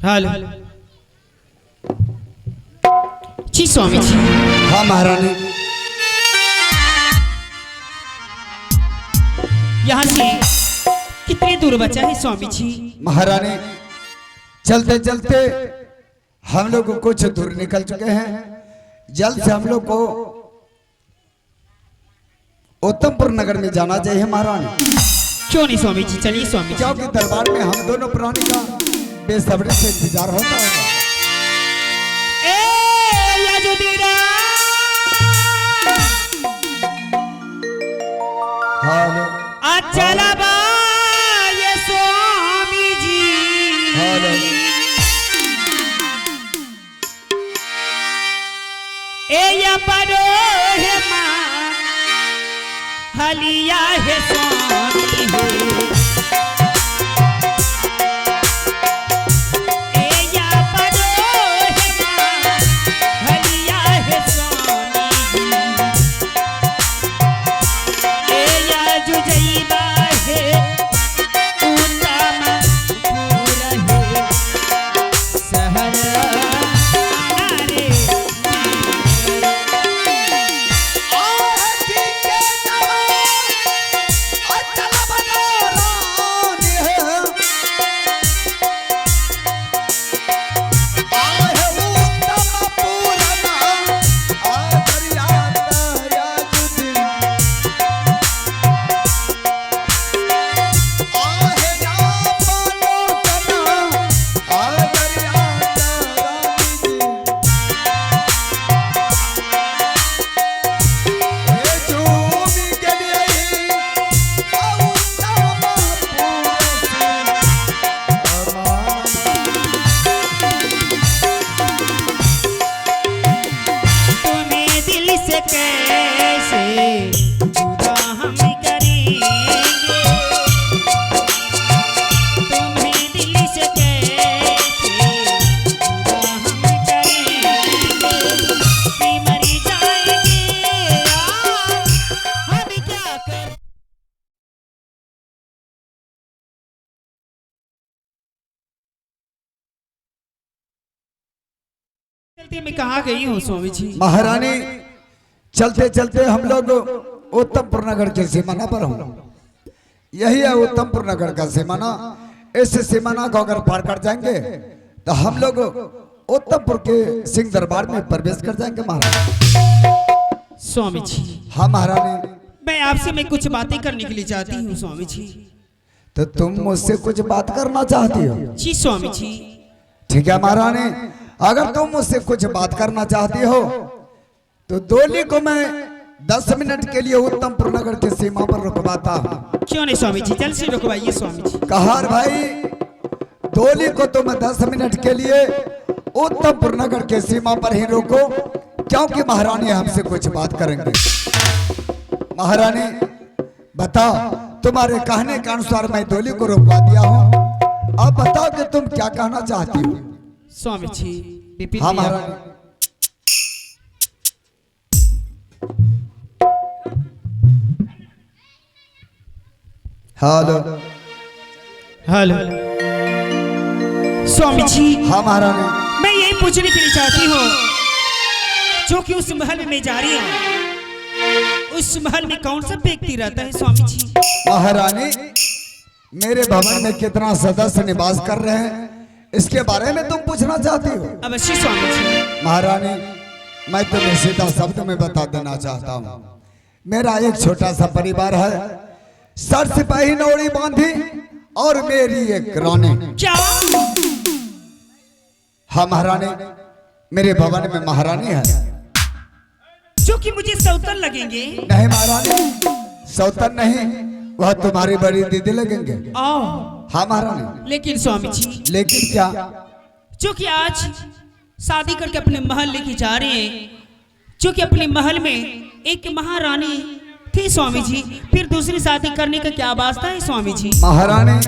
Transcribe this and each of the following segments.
Hello जी स्वामी जी। हाँ महारानी। यहाँ से कितनी दूर बचा है स्वामी जी? महारानी चलते चलते हम लोग कुछ दूर निकल चुके हैं। जल्द से हम लोग को उत्तमपुर नगर में जाना चाहिए महारानी। क्यों नहीं स्वामी जी, चलिए स्वामी जी। क्योंकि दरबार में हम दोनों प्राणी का बेसब्री से इंतजार होता है। हेलो चला बा ये स्वामी जी। हेलो ए या परो है माँ हलिया है स्वामी हो। मैं कहाँ गई हूँ स्वामी जी? महारानी चलते चलते हम लोग उत्तमपुर नगर के सीमाना पर हूँ। यही है उत्तमपुर नगर का सीमाना। इस सीमाना को अगर पार कर जाएंगे तो हम लोग उत्तमपुर के सिंह दरबार में प्रवेश कर जाएंगे महाराज। स्वामी जी। हाँ महारानी। मैं आपसे मैं कुछ बातें करने के लिए चाहती हूँ स्वामी जी। तो तुम मुझसे कुछ बात करना चाहती हो? जी स्वामी जी। ठीक है महारानी, अगर तुम मुझसे कुछ बात करना चाहती हो तो डोली को मैं 10 मिनट के लिए उत्तमपुर नगर की सीमा पर रुकवाता हूँ। क्यों नहीं स्वामी जी, जल्द से रुकवाइए स्वामी जी। कहार भाई, डोली को तुम 10 मिनट के लिए उत्तमपुर नगर के सीमा पर ही रोको, क्योंकि महारानी हमसे कुछ बात करेंगे। महारानी बताओ, तुम्हारे कहने के अनुसार मैं डोली को रुकवा दिया हूँ। अब बताओ कि तुम क्या कहना चाहती हो? स्वामी जी। हाँ महारानी। Hello hello Swami ji. हाँ महारानी। मैं यही पूछने के लिए चाहती हूँ, जो कि उस महल में मैं जा रही हूँ, उस महल में कौन सा व्यक्ति रहता है स्वामी जी? महारानी, मेरे भवन में कितना सदस्य निवास कर रहे हैं इसके बारे में तुम पूछना चाहती हो? अवश्य स्वामी जी। महारानी, मैं तुम्हें सीधा शब्द में बता देना चाहता हूँ। मेरा एक छोटा सा परिवार है, सर सिपाही नौड़ी बांधी और मेरी एक रानी। क्या? हाँ महारानी, मेरे भवन में महारानी है। जो कि मुझे सौतन लगेंगे? नहीं महारानी, सौतन नहीं, वह तुम्हारी बड़ी दीदी लगेंगे। हाँ महारानी। लेकिन स्वामी जी। लेकिन क्या? जो कि आज शादी करके अपने महल लेके जा रहे हैं, जो कि अपने महल में एक महारानी थी स्वामी जी, फिर दूसरी शादी करने का क्या वास्ता है स्वामी जी? महारानी,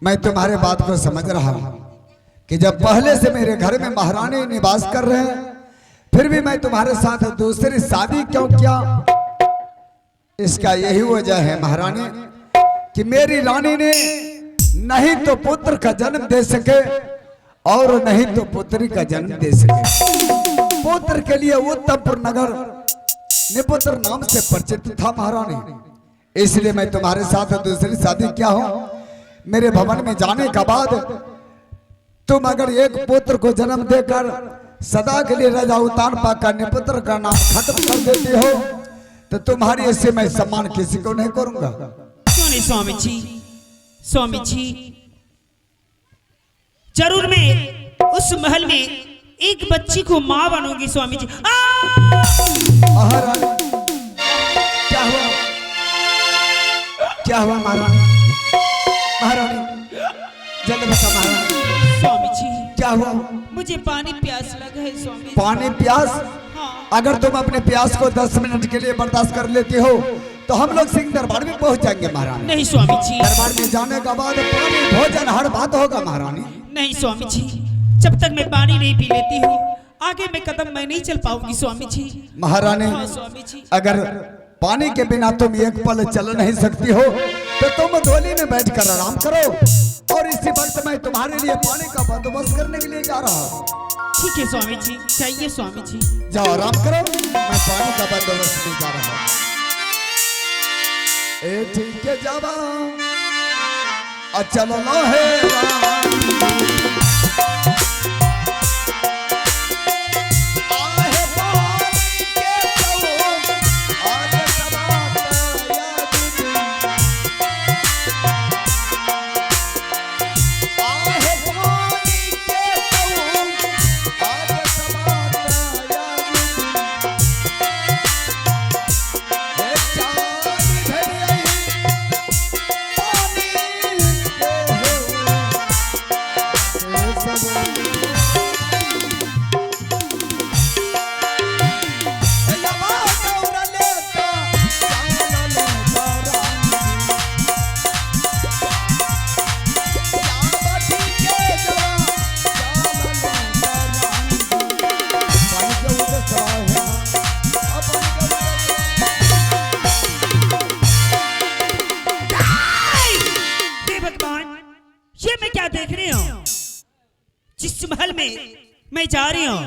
मैं तुम्हारे बात को समझ रहा हूँ कि जब पहले से मेरे घर में महारानी निवास कर रहे हैं, फिर भी मैं तुम्हारे साथ दूसरी शादी क्यों किया? इसका यही वजह है महारानी कि मेरी रानी ने नहीं तो पुत्र का जन्म दे सके और नहीं तो पुत्री का जन्म दे सके। पुत्र के लिए उत्तमपुर नगर निपुत्र नाम से परिचित था महारानी, इसलिए मैं तुम्हारे साथ दूसरी शादी क्या हूं। मेरे भवन में जाने के बाद तुम अगर एक पुत्र को जन्म देकर सदा के लिए राजा उतान पाकर निपुत्र का नाम खत्म कर देती हो तो तुम्हारी ऐसे मैं सम्मान किसी को नहीं करूंगा। क्यों नहीं स्वामी जी? स्वामी जी जरूर मैं उस महल में एक बच्ची को मां बनूंगी स्वामी जी। महारानी क्या हुआ? क्या हुआ महारानी? महारानी जल्द बता महारानी। स्वामी जी क्या हुआ? मुझे पानी प्यास लगा है स्वामी जी। पानी प्यास? हाँ। अगर तुम अपने प्यास को 10 मिनट के लिए बर्दाश्त कर लेती हो तो हम लोग सिंह दरबार में पहुंच जाएंगे महारानी। नहीं स्वामी जी। दरबार में जाने के बाद पानी भोजन हर बात होगा महारानी। नहीं स्वामी जी, जब तक मैं पानी नहीं पी लेती हूँ आगे मैं कदम मैं नहीं चल पाऊंगी स्वामी जी। महारानी हाँ स्वामी जी। अगर पानी के बिना तुम एक पल चल नहीं सकती हो तो तुम डोली में बैठकर आराम करो और इसी वक्त मैं तुम्हारे लिए पानी का बंदोबस्त करने के लिए जा रहा हूँ। ठीक है स्वामी जी, चाहिए स्वामी जी। जाओ आराम करो, मैं पानी का बंदोबस्त में जा रहा हूँ। ए ठीक है जावा चलो लो है जिस महल में मैं जा रही हूँ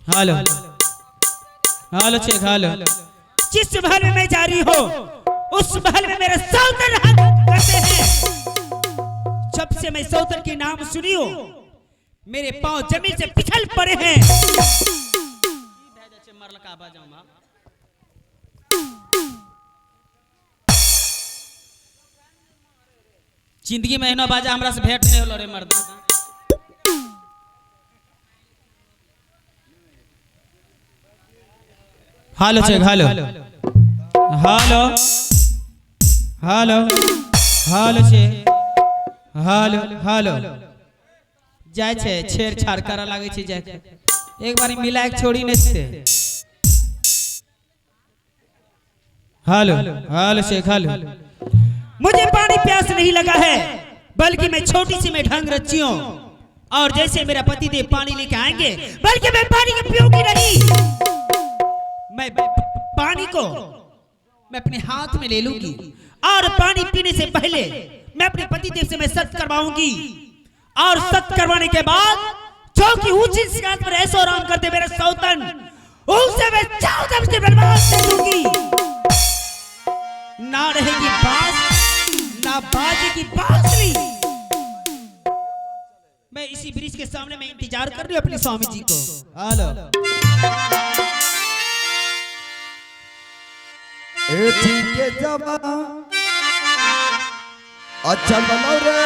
हेलो हेलो चेक हेलो, जिस महल में मैं जा रही हूँ उस महल में मेरे सौतन हाथ करते हैं। जब से मैं सौतन के नाम सुनी हूँ मेरे पांव जमीन से पिछल पड़े हैं। जिंदगी में एहनो बाजा हमरा से भेंट नहीं होलो रे मर्द। Hello check hello hello hello hello check hello hello जाय छे छेड़छाड़ करा लागे छे जाय एक बारी मिला एक छोड़ी नहीं छे। हेलो हेलो चेक हेलो, मुझे पानी प्यास नहीं लगा है बल्कि मैं छोटी सी मैं ढंग रची हूँ और जैसे मेरा पति देव पानी लेके आएंगे बल्कि मैं पानी की पीऊंगी नहीं। मैं पानी को मैं अपने हाथ में ले लूंगी और पानी पीने से पहले मैं अपने पति देव से मैं सत्य करवाऊंगी और सत्य करवाने के बाद जो कि ऊंची सिंहासन पर ऐसो आराम करते मेरे सौतन उनसे मैं चारों तरफ से बर्बाद कर दूंगी। ना रहेगी बांस ना बाजेगी बांसुरी। मैं इसी ब्रिज के सामने मैं इंतजार कर रही हूँ अपने स्वामी जी को। हेलो ए ठीक है जावा अच्छा बोलो रे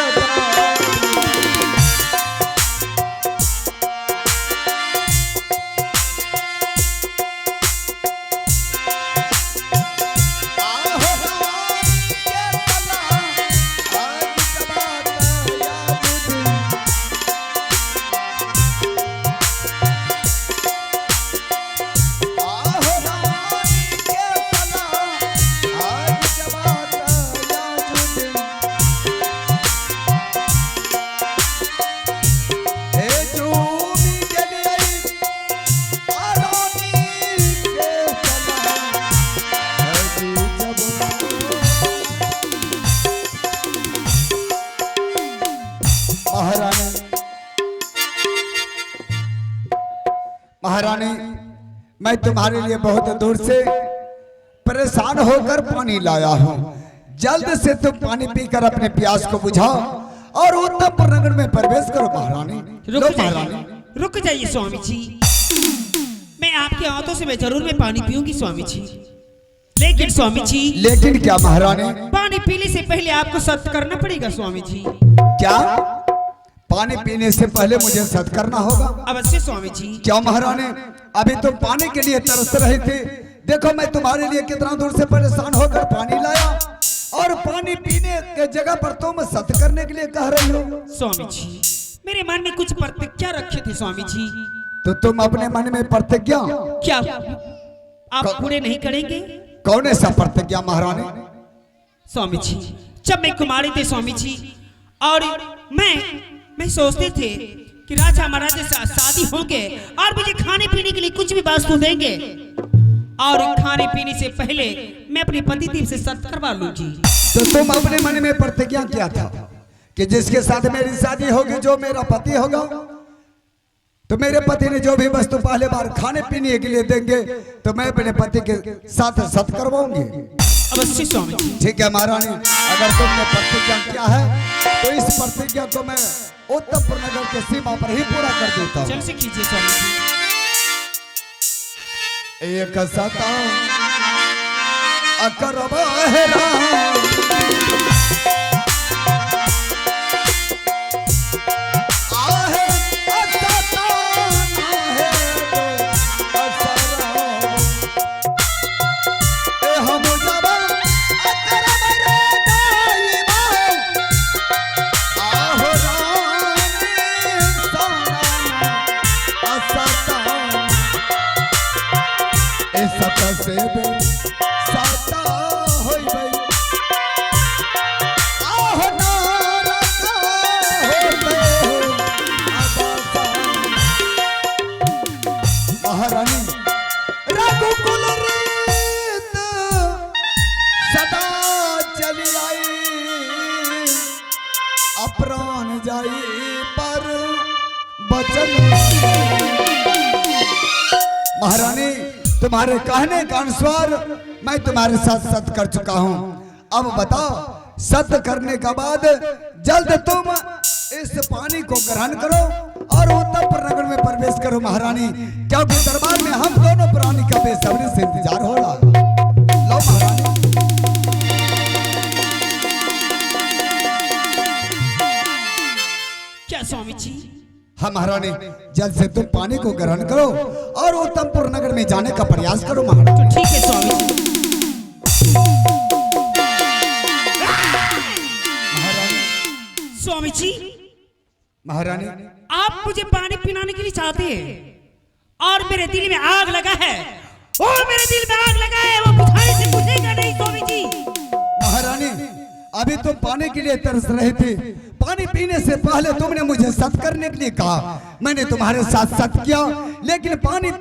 मैं तुम्हारे लिए बहुत दूर से परेशान होकर पानी लाया हूँ। जल्द से तुम पानी पीकर अपने प्यास को बुझाओ और उत्तमपुर नगर में प्रवेश करो महारानी। लो महारानी। रुक जाइए स्वामी जी, मैं आपके हाथों से मैं जरूर मैं पानी पीऊंगी स्वामी जी। लेकिन स्वामी जी, लेकिन क्या महारानी? पानी पीने से पहले आपको सत्य करना पड़ेगा स्वामी जी। क्या? पानी पीने से पहले मुझे सत्य करना होगा? अवश्य स्वामी जी। क्या महारानी, अभी तुम पानी के लिए तरस रहे थे, देखो मैं तुम्हारे लिए कितना दूर से परेशान होकर पानी लाया और पानी पीने के जगह पर तुम सत्य करने के लिए कह रही हो। स्वामी जी, मेरे मन में कुछ प्रतिज्ञा रखे थे स्वामी जी। तो तुम अपने मन में प्रतिज्ञा क्या आप पूरे नहीं करेंगे? कौन ऐसा प्रतिज्ञा महारानी? स्वामी जी, जब मैं कुमारी थे स्वामी जी, और मैं सोचते थे कि राजा महाराज के साथ शादी होंगे और मुझे खाने पीने के लिए कुछ भी वस्तु देंगे, और खाने पीने से पहले मैं अपने पति देव से सत्य करवा लूंगी। तो तुम अपने मन में प्रतिज्ञा किया था कि जिसके साथ मेरी शादी होगी, जो मेरा पति होगा, तो मेरे पति ने जो भी वस्तु पहले बार खाने पीने के लिए देंगे तो मैं अपने पति के साथ सत्य करवाऊंगी। अवश्य स्वामी जी। ठीक है महारानी, अगर तुमने प्रतिज्ञा किया है तो इस प्रतिज्ञा को मैं उत्तमपुर नगर के सीमा पर ही पूरा कर देता हूँ। जल्द से कीजिए स्वामी जी। एक सता अकरबा है राम, प्राण जाई पर बचन। महारानी, तुम्हारे कहने का अनुसार मैं तुम्हारे साथ सत्य कर चुका हूँ। अब बताओ, सत्य करने के बाद जल्द तुम इस पानी को ग्रहण करो और उत्तमपुर नगर में प्रवेश करो महारानी, क्योंकि दरबार में हम दोनों प्राणी का बेसब्री से इंतजार हो रहा है। लो महारानी। क्या स्वामी जी? हाँ महारानी, जल्द से तुम पानी को ग्रहण करो और उत्तमपुर नगर में जाने का प्रयास करो महारानी। तो ठीक है स्वामी जी। महारानी, स्वामी जी, महारानी, आप मुझे पानी पिलाने के लिए चाहते हैं और मेरे दिल में आग लगा है, और मेरे दिल में आग लगा है, वो बुझाने से बुझेगा नहीं स्वामी जी। महारानी, अभी तुम पानी के लिए तरस रहे थे, पानी पीने से पहले तुमने मुझे सत्य करने के लिए कहा, मैंने तुम्हारे साथ सत्य किया, लेकिन पानी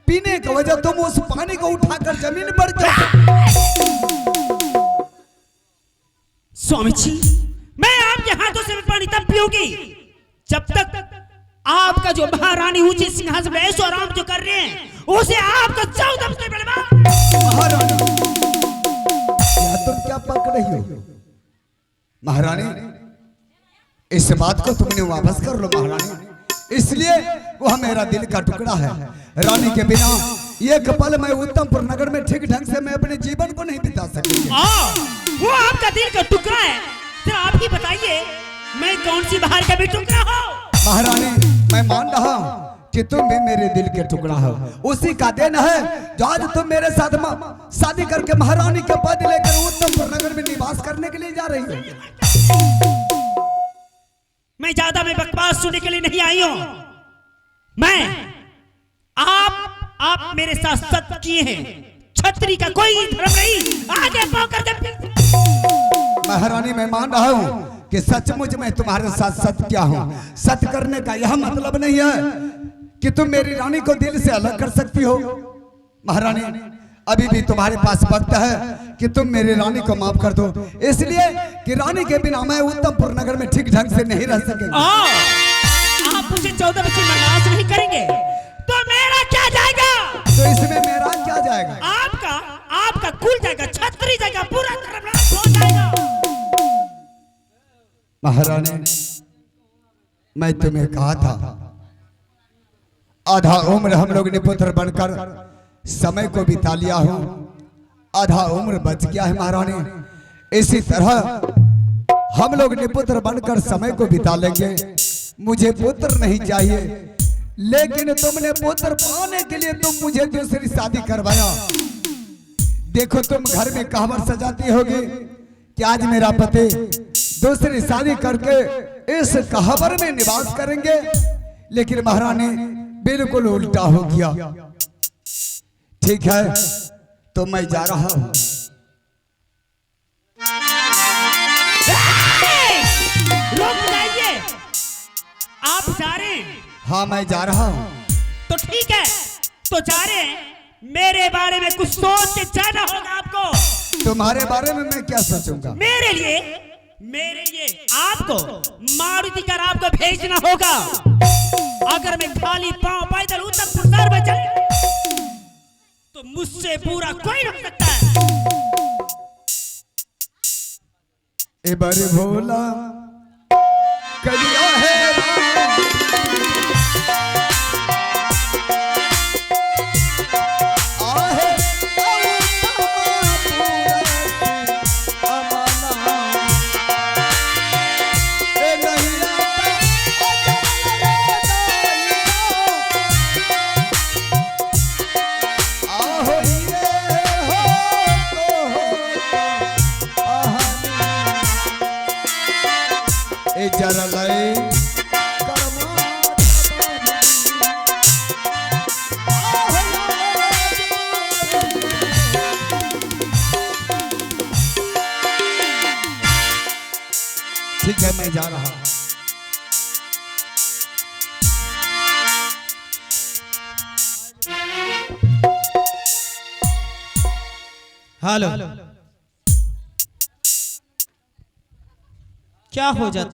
पीने की वजह तुम उस पानी को उठाकर जमीन पर स्वामी जी, मैं आपके हाथों से पानी तब पीऊंगी जब तक आपका जो महारानी ऊंचे सिंहासन पर ऐशो आराम जो कर रहे हैं उसे आपका 14 से महारानी, तुम क्या पक रही हो? महारानी, इस बात को तुमने वापस कर लो महारानी, इसलिए वह मेरा दिल का टुकड़ा है। रानी के बिना एक पल में उत्तमपुर नगर में ठीक ढंग से मैं अपने जीवन को नहीं बिता सकती। वो आपका दिल का टुकड़ा है, जरा आप ही बताइए मैं कौन सी बाहर का भी टुकड़ा हूँ? महारानी, मैं मान रहा हूँ कि तुम भी मेरे दिल के टुकड़ा हो, उसी का देन है जो आज तुम मेरे साथ शादी करके महारानी के पद लेकर उत्तमपुर नगर में निवास करने के लिए जा रही हो। मैं ज्यादा में बकवास सुनने के लिए नहीं आई हूँ। आप मेरे साथ सत्य किए हैं, छत्री का कोई धर्म नहीं, आगे पाकर महारानी, मैं मान रहा हूँ कि सचमुच मैं तुम्हारे साथ सत्य किया हूँ। सत्य करने का यह मतलब नहीं है कि तुम मेरी रानी को दिल से अलग कर सकती हो। महारानी, अभी भी तुम्हारे पास वक्त है कि तुम मेरी रानी को माफ कर दो, इसलिए कि रानी के बिना मैं उत्तमपुर नगर में ठीक ढंग से नहीं रह सकेंगे। आप मुझे 14 बच्चे बर्दाश्त नहीं करेंगे तो मेरा क्या जाएगा? तो इसमें मेरा क्या जाएगा? आपका आपका कुल जाएगा, छतरी जाएगा, पूरा सर्वनाश हो जाएगा। महारानी, मैं तुम्हें कहा था आधा उम्र हम लोग ने पुत्र बनकर समय को बिता लिया हूं, आधा उम्र बच गया है महारानी। इसी तरह हम लोग निपुत्र बनकर समय को बिता लेंगे। मुझे पुत्र नहीं चाहिए, लेकिन तुमने पुत्र पाने के लिए तुम मुझे दूसरी शादी करवाया। देखो तुम घर में कहावत सजाती होगी कि आज मेरा पति दूसरी शादी करके इस कहावर में निवास करेंगे, लेकिन महारानी बिल्कुल उल्टा हो गया। ठीक है, तो मैं जा रहा हूं। रुक जाइए, आप जा रहे हैं? हाँ मैं जा रहा हूं। तो ठीक है, तो जा रहे हैं। मेरे बारे में कुछ सोच के जाना होगा आपको। तुम्हारे बारे में मैं क्या सोचूंगा? मेरे लिए आपको मारुति कर आपको भेजना होगा। अगर मैं खाली पांव पैदल उत्तर प्रसार में चले तो मुझसे पूरा कोई रोक सकता है। ए बारे भोला कलिया है ठीक है, मैं जा रहा हूं। हेलो, क्या हो जाता?